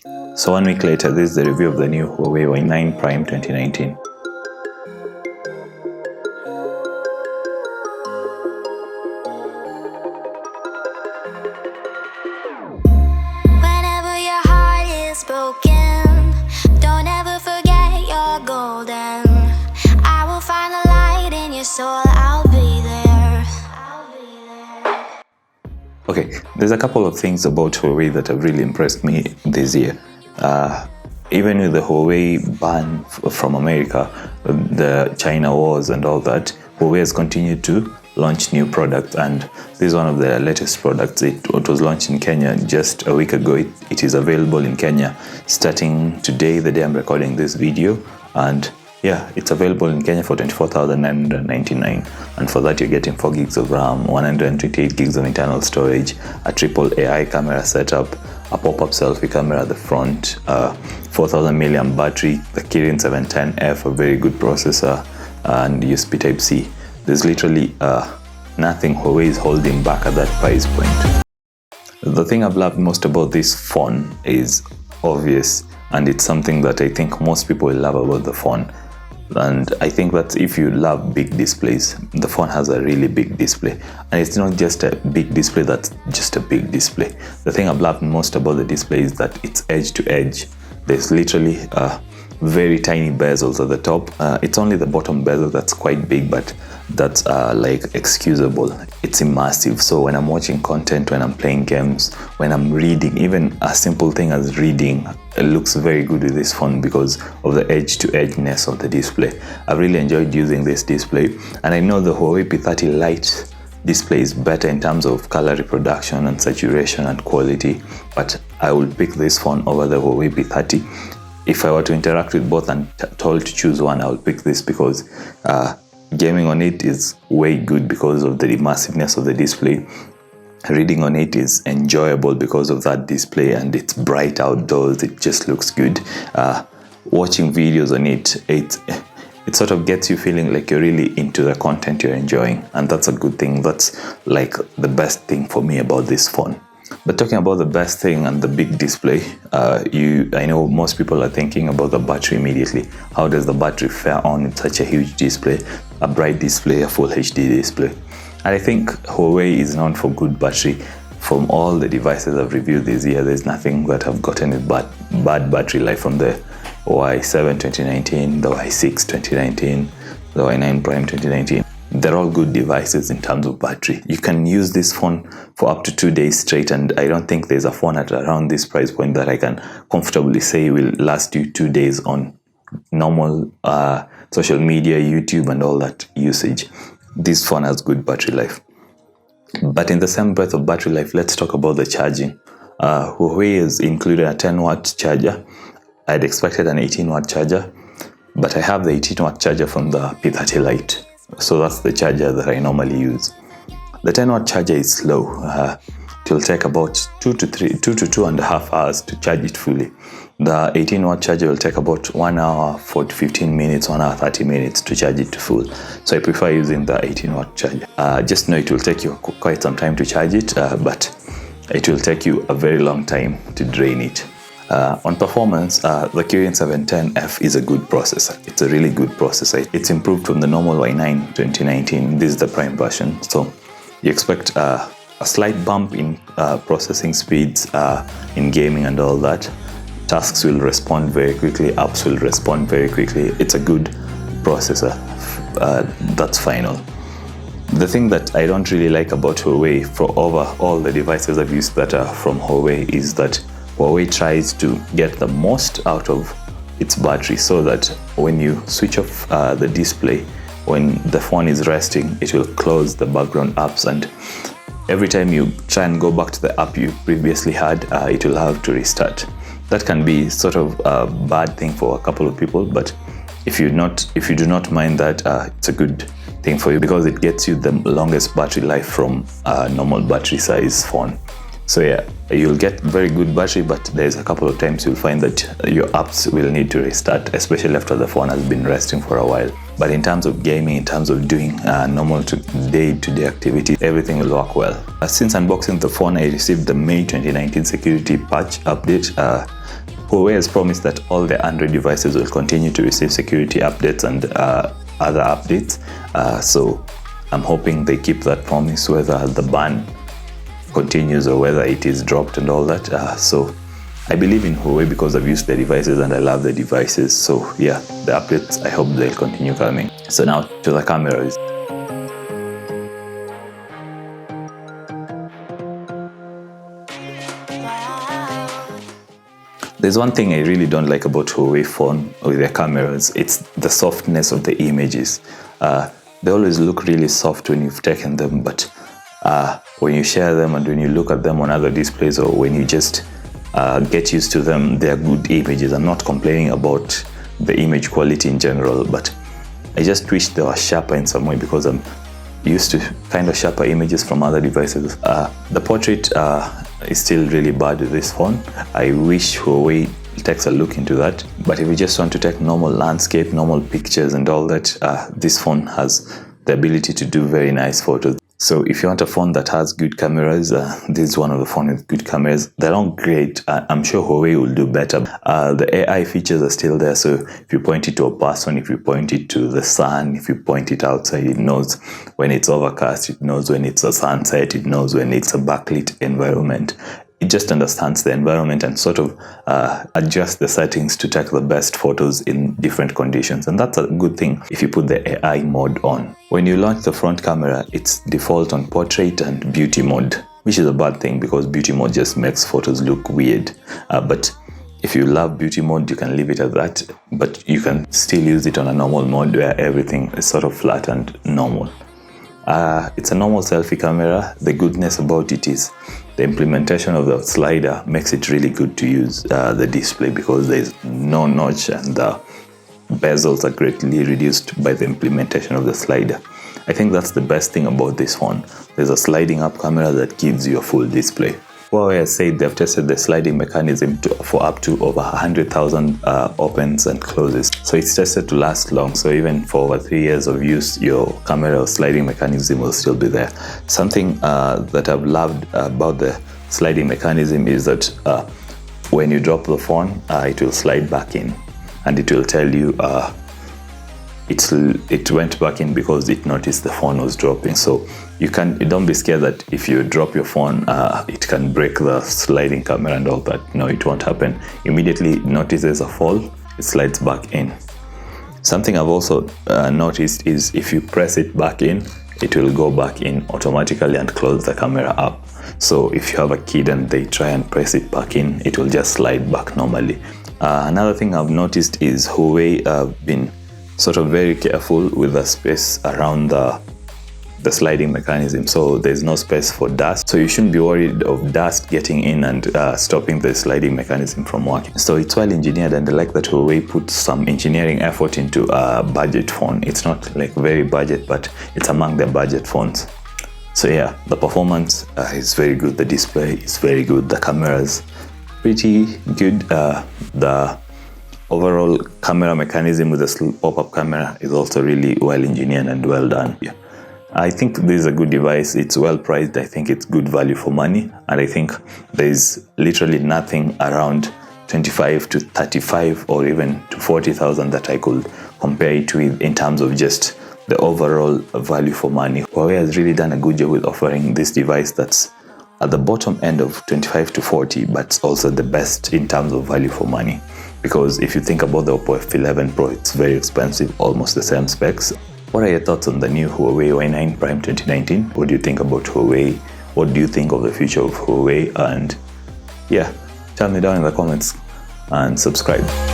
So 1 week later, this is the review of the new Huawei Y9 Prime 2019. Whenever your heart is broken, don't ever forget you're golden. I will find the light in your soul, I'll be there. Okay, there's a couple of things about Huawei that have really impressed me this year. Even with the Huawei ban from America, the China wars and all that, Huawei has continued to launch new products, and this is one of the latest products. It was launched in Kenya just a week ago. It is available in Kenya starting today, the day I'm recording this video, and yeah, it's available in Kenya for 24,999, and for that you're getting 4 gigs of RAM, 128 gigs of internal storage, a triple AI camera setup, a pop-up selfie camera at the front, 4,000 milliamp battery, the Kirin 710F, a very good processor, and USB Type-C. There's literally nothing Huawei is holding back at that price point. The thing I've loved most about this phone is obvious, and it's something that I think most people will love about the phone. And I think that if you love big displays, the phone has a really big display, and it's not just a big display that's just a big display. The thing I've loved most about the display is that it's edge to edge. There's literally very tiny bezels at the top. It's only the bottom bezel that's quite big, but that's like excusable. It's immersive, so when I'm watching content, when I'm playing games, when I'm reading, even a simple thing as reading, it looks very good with this phone because of the edge-to-edgeness of the display. I really enjoyed using this display, and I know the Huawei P30 Lite display is better in terms of color reproduction and saturation and quality, but I will pick this phone over the Huawei P30. If I were to interact with both and told to choose one, I will pick this because gaming on it is way good because of the immersiveness of the display. Reading on it is enjoyable because of that display, and it's bright outdoors. It just looks good. Watching videos on it, it sort of gets you feeling like you're really into the content you're enjoying, and that's a good thing. That's like the best thing for me about this phone. But talking about the best thing and the big display, I know most people are thinking about the battery immediately. How does the battery fare on such a huge display, a bright display, a full HD display? And I think Huawei is known for good battery. From all the devices I've reviewed this year, there's nothing that have gotten with bad battery life, from the Y7 2019, the Y6 2019, the Y9 Prime 2019. They're all good devices in terms of battery. You can use this phone for up to 2 days straight, and I don't think there's a phone at around this price point that I can comfortably say will last you 2 days on normal social media, YouTube and all that usage. This phone has good battery life. But in the same breath of battery life, let's talk about the charging. Huawei has included a 10-watt charger. I'd expected an 18-watt charger, but I have the 18-watt charger from the P30 Lite. So that's the charger that I normally use. The 10-watt charger is slow. It will take about 2 to 2.5 hours to charge it fully. The 18-watt charger will take about 1 hour 15 minutes, 1 hour 30 minutes to charge it to full. So I prefer using the 18-watt charger. Just know it will take you quite some time to charge it, but it will take you a very long time to drain it. On performance, the Kirin 710F is a good processor. It's a really good processor. It's improved from the normal Y9 2019. This is the Prime version. So you expect a slight bump in processing speeds in gaming and all that. Tasks will respond very quickly. Apps will respond very quickly. It's a good processor. That's final. The thing that I don't really like about Huawei, for over all the devices I've used that are from Huawei, is that Huawei tries to get the most out of its battery, so that when you switch off the display, when the phone is resting, it will close the background apps, and every time you try and go back to the app you previously had, it will have to restart. That can be sort of a bad thing for a couple of people, but if you do not mind that, it's a good thing for you because it gets you the longest battery life from a normal battery size phone. So yeah, you'll get very good battery, but there's a couple of times you'll find that your apps will need to restart, especially after the phone has been resting for a while. But in terms of gaming, in terms of doing normal day-to-day activity, everything will work well. Since unboxing the phone, I received the May 2019 security patch update. Huawei has promised that all their Android devices will continue to receive security updates and other updates. So I'm hoping they keep that promise, whether the ban continues or whether it is dropped and all that. So I believe in Huawei because I've used their devices and I love the devices. So yeah, the updates, I hope they'll continue coming. So now to the cameras. There's one thing I really don't like about Huawei phone with their cameras. It's the softness of the images. They always look really soft when you've taken them, but when you share them and when you look at them on other displays, or when you just get used to them, they're good images. I'm not complaining about the image quality in general, but I just wish they were sharper in some way, because I'm used to kind of sharper images from other devices. The portrait is still really bad with this phone. I wish Huawei takes a look into that. But if you just want to take normal landscape, normal pictures and all that, this phone has the ability to do very nice photos. So if you want a phone that has good cameras, this is one of the phones with good cameras. They're not great. I'm sure Huawei will do better. The AI features are still there. So if you point it to a person, if you point it to the sun, if you point it outside, it knows when it's overcast, it knows when it's a sunset, it knows when it's a backlit environment. It just understands the environment and sort of adjusts the settings to take the best photos in different conditions. And that's a good thing if you put the AI mode on. When you launch the front camera, it's default on portrait and beauty mode, which is a bad thing because beauty mode just makes photos look weird. But if you love beauty mode, you can leave it at that. But you can still use it on a normal mode where everything is sort of flat and normal. It's a normal selfie camera. The goodness about it is the implementation of the slider makes it really good to use the display, because there's no notch and the bezels are greatly reduced by the implementation of the slider. I think that's the best thing about this phone. There's a sliding up camera that gives you a full display. Huawei has said they've tested the sliding mechanism for up to over 100,000 opens and closes. So it's tested to last long. So even for over 3 years of use, your camera sliding mechanism will still be there. Something that I've loved about the sliding mechanism is that when you drop the phone, it will slide back in, and it will tell you it went back in because it noticed the phone was dropping. So you don't be scared that if you drop your phone, it can break the sliding camera and all that. No, it won't happen. Immediately it notices a fall, it slides back in. Something I've also noticed is if you press it back in, it will go back in automatically and close the camera up. So if you have a kid and they try and press it back in, it will just slide back normally. Another thing I've noticed is Huawei have been sort of very careful with the space around the sliding mechanism, so there's no space for dust, so you shouldn't be worried of dust getting in and stopping the sliding mechanism from working. So it's well engineered, and I like that Huawei put some engineering effort into a budget phone. It's not like very budget, but it's among the budget phones. So yeah, the performance is very good, the display is very good, the camera's pretty good, the overall camera mechanism with the pop-up camera is also really well engineered and well done. Yeah. I think this is a good device. It's well priced. I think it's good value for money, and I think there's literally nothing around 25 to 35 or even to 40,000 that I could compare it with in terms of just the overall value for money. Huawei has really done a good job with offering this device that's at the bottom end of 25 to 40, but also the best in terms of value for money. Because if you think about the Oppo F11 Pro, it's very expensive, almost the same specs. What are your thoughts on the new Huawei Y9 Prime 2019? What do you think about Huawei? What do you think of the future of Huawei? And yeah, tell me down in the comments and subscribe.